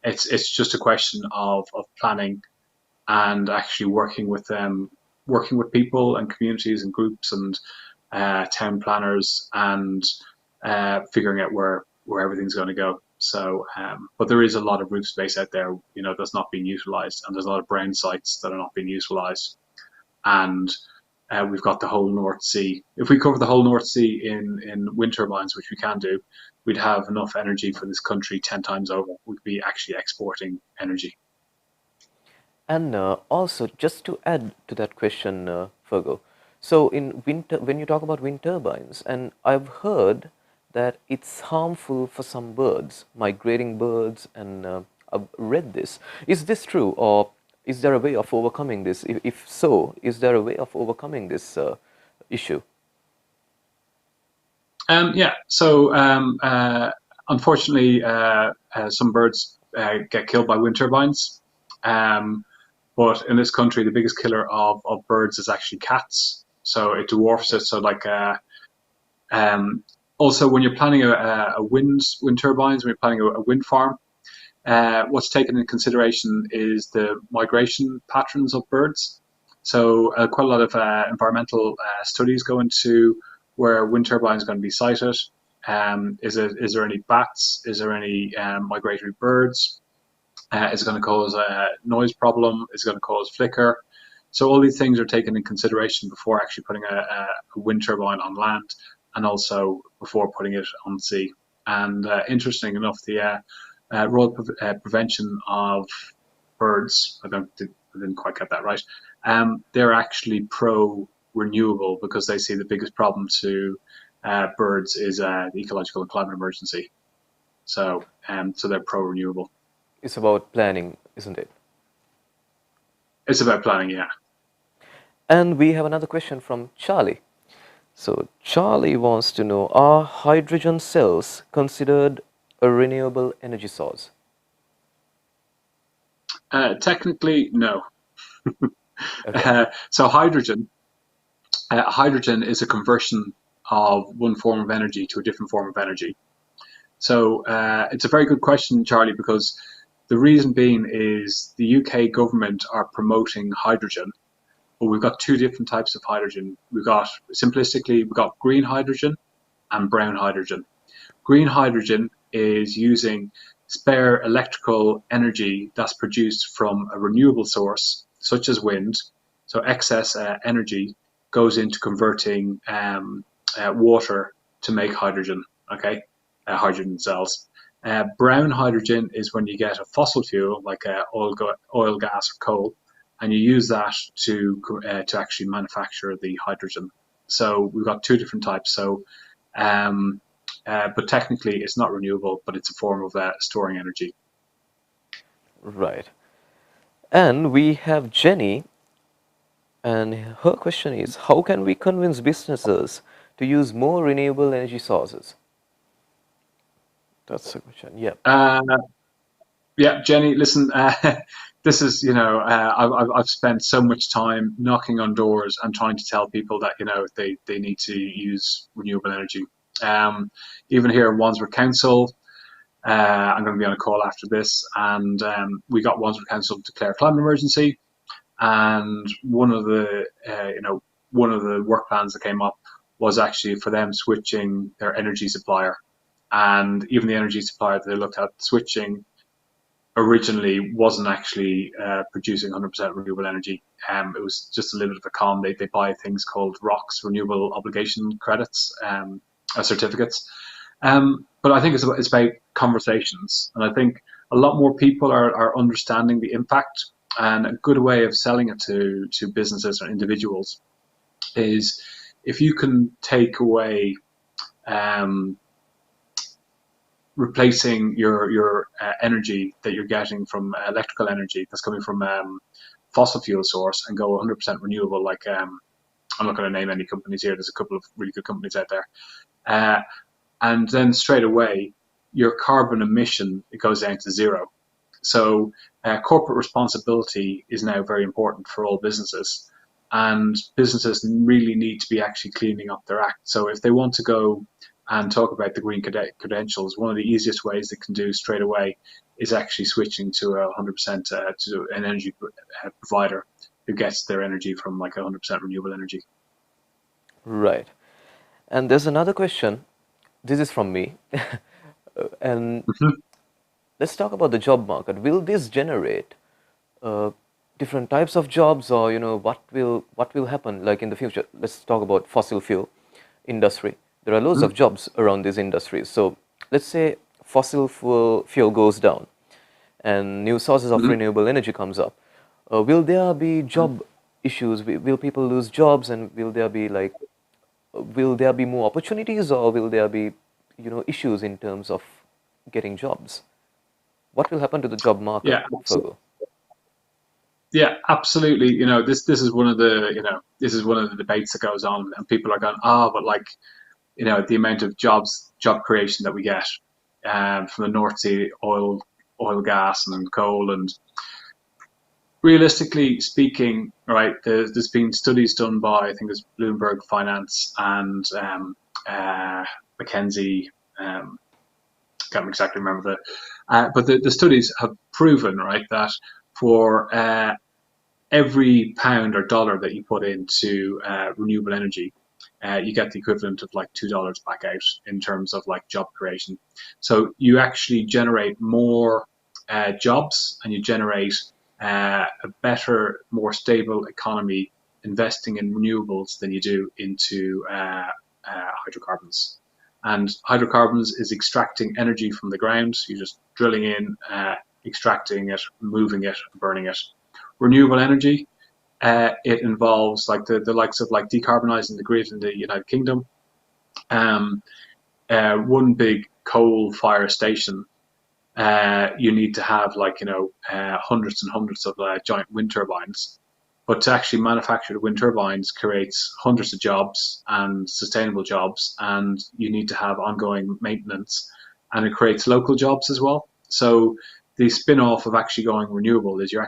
it's just a question of planning and actually working with people and communities and groups and town planners and figuring out where everything's going to go. So, but there is a lot of roof space out there, that's not being utilized, and there's a lot of brown sites that are not being utilized. And we've got the whole North Sea. If we cover the whole North Sea in wind turbines, which we can do, we'd have enough energy for this country 10 times over. We'd be actually exporting energy. And also, just to add to that question, Fergal, so when you talk about wind turbines, and I've heard that it's harmful for some birds, migrating birds, and I've read this. Is this true, or is there a way of overcoming this? If so, is there a way of overcoming this issue? Yeah. So unfortunately, some birds get killed by wind turbines. Um, but in this country, the biggest killer of birds is actually cats. So it dwarfs it. So like um, also when you're planning a wind turbines, when you're planning a wind farm, what's taken into consideration is the migration patterns of birds. So quite a lot of environmental studies go into where wind turbines are going to be sited. Is there any bats? Is there any migratory birds? Is it going to cause a noise problem? Is it going to cause flicker? So all these things are taken in consideration before actually putting a wind turbine on land, and also before putting it on sea. And interesting enough, the Royal Prevention of Birds, I didn't quite get that right. They're actually pro renewable because they see the biggest problem to birds is the ecological and climate emergency. So they're pro renewable. It's about planning, isn't it? It's about planning, yeah. And we have another question from Charlie. So Charlie wants to know, are hydrogen cells considered a renewable energy source? Technically, no. Okay. So hydrogen is a conversion of one form of energy to a different form of energy. So it's a very good question, Charlie, because the reason being is the UK government are promoting hydrogen, but we've got two different types of hydrogen. We've got green hydrogen and brown hydrogen. Green hydrogen is using spare electrical energy that's produced from a renewable source, such as wind. So excess energy goes into converting water to make hydrogen, okay? Hydrogen cells. Brown hydrogen is when you get a fossil fuel like oil, gas, or coal, and you use that to actually manufacture the hydrogen. So we've got two different types. So, but technically it's not renewable, but it's a form of storing energy. Right. And we have Jenny, and her question is, how can we convince businesses to use more renewable energy sources? That's the question. Yeah. Yeah, Jenny, listen, this is, I've spent so much time knocking on doors and trying to tell people that, they need to use renewable energy. Even here in Wandsworth Council, I'm going to be on a call after this, and we got Wandsworth Council to declare climate emergency. And one of the work plans that came up was actually for them switching their energy supplier. And even the energy supplier that they looked at switching originally wasn't actually producing 100% renewable energy. It was just a little bit of a con. They buy things called ROCs, renewable obligation credits, certificates. But I think it's about conversations, and I think a lot more people are understanding the impact. And a good way of selling it to businesses or individuals is if you can take away replacing your energy that you're getting from electrical energy that's coming from fossil fuel source and go 100% renewable. Like I'm not going to name any companies here. There's a couple of really good companies out there, and then straight away your carbon emission, it goes down to zero. So corporate responsibility is now very important for all businesses, and businesses really need to be actually cleaning up their act. So if they want to go and talk about the green credentials, one of the easiest ways they can do straight away is actually switching to 100% to an energy provider who gets their energy from like 100% renewable energy. Right. And there's another question. This is from me. And let's talk about the job market. Will this generate different types of jobs, or what will happen like in the future? Let's talk about fossil fuel industry. There are loads of jobs around these industries. So let's say fossil fuel goes down and new sources of renewable energy comes up. Will there be job issues? Will people lose jobs, and will there be more opportunities, or will there be issues in terms of getting jobs? What will happen to the job market? Yeah, absolutely. This is one of the debates that goes on, and people are going, but like the amount of job creation that we get from the North Sea, oil, gas, and coal. And realistically speaking, right, there's been studies done by, I think it's Bloomberg Finance and McKinsey. Can't exactly remember but the studies have proven, right, that for every pound or dollar that you put into renewable energy, you get the equivalent of like $2 back out in terms of like job creation. So you actually generate more jobs, and you generate a better, more stable economy investing in renewables than you do into hydrocarbons. And hydrocarbons is extracting energy from the ground. You're just drilling in, extracting it, moving it, burning it. Renewable energy, it involves like the likes of like decarbonizing the grid in the United Kingdom. One big coal fire station, you need to have like hundreds and hundreds of giant wind turbines. But to actually manufacture the wind turbines creates hundreds of jobs and sustainable jobs, and you need to have ongoing maintenance, and it creates local jobs as well. So the spin-off of actually going renewable is you're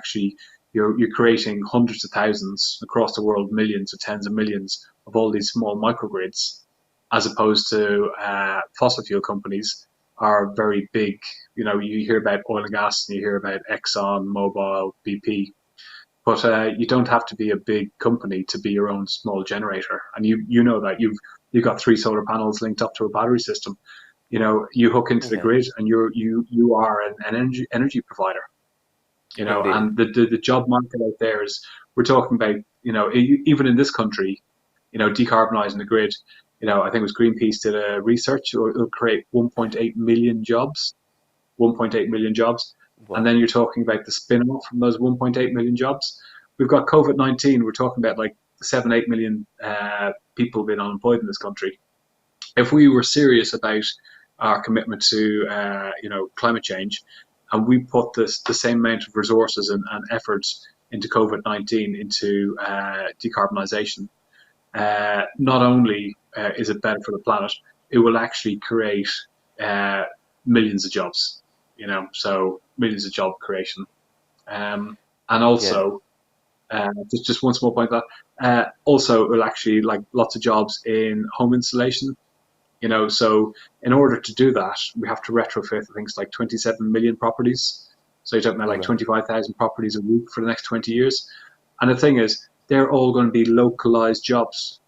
creating hundreds of thousands across the world, millions or tens of millions of all these small microgrids, as opposed to fossil fuel companies are very big. You hear about oil and gas, and you hear about Exxon, Mobil, BP. But you don't have to be a big company to be your own small generator. And you know that you've got 3 solar panels linked up to a battery system. You hook into the grid, and you are an energy provider. Indeed. And the job market out there is, we're talking about, even in this country, decarbonizing the grid. I think it was Greenpeace did a research, it'll create 1.8 million jobs. 1.8 million jobs. Wow. And then you're talking about the spin-off from those 1.8 million jobs. We've got COVID-19. We're talking about like 7-8 million people being unemployed in this country. If we were serious about our commitment to climate change, and we put the same amount of resources and efforts into COVID-19, into decarbonisation, not only is it better for the planet, it will actually create millions of jobs. So millions of job creation, and also just one small point that also it will actually like lots of jobs in home installation. So in order to do that, we have to retrofit, I think it's like 27 million properties. So you're talking about like 25,000 properties a week for the next 20 years. And the thing is, they're all going to be localized jobs.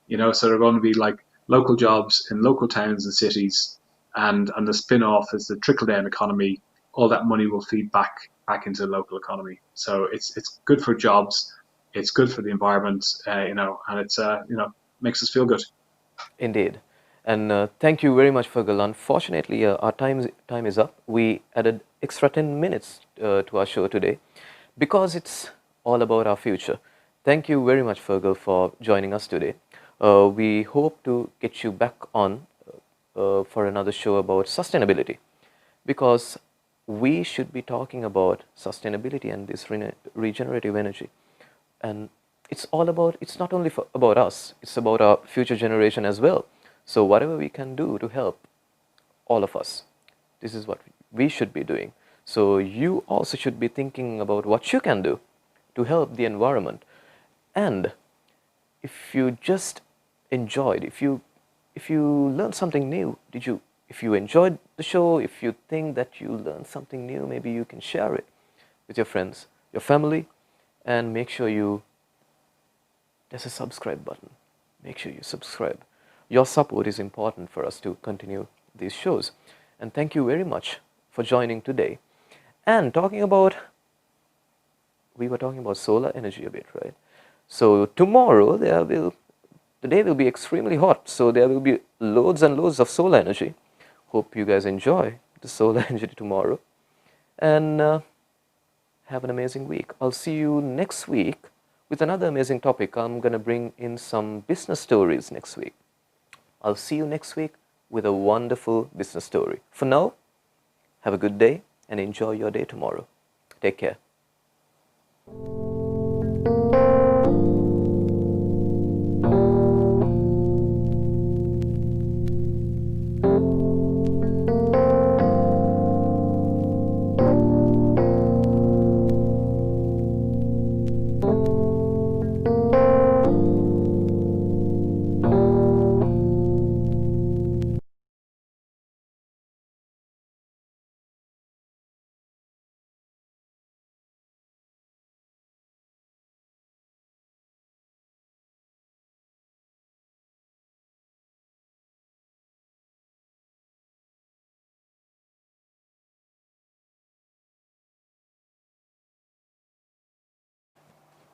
So they're going to be like local jobs in local towns and cities. And the spin-off is the trickle-down economy. All that money will feed back into the local economy. So it's good for jobs, it's good for the environment, and it's makes us feel good. Indeed. And thank you very much, Fergal. Unfortunately, our time is up. We added extra 10 minutes to our show today because it's all about our future. Thank you very much, Fergal, for joining us today. We hope to get you back on for another show about sustainability, because we should be talking about sustainability and this regenerative energy. And it's not only about us, it's about our future generation as well. So whatever we can do to help all of us, this is what we should be doing. So you also should be thinking about what you can do to help the environment. And if you just enjoyed, if you learned something new, if you enjoyed the show, if you think that you learned something new, maybe you can share it with your friends, your family, and make sure there's a subscribe button. Make sure you subscribe. Your support is important for us to continue these shows. And thank you very much for joining today. And we were talking about solar energy a bit, right? So tomorrow the day will be extremely hot, so there will be loads and loads of solar energy. Hope you guys enjoy the solar energy tomorrow, and have an amazing week. I'll see you next week with another amazing topic. I'm going to bring in some business stories next week. I'll see you next week with a wonderful business story. For now, have a good day and enjoy your day tomorrow. Take care.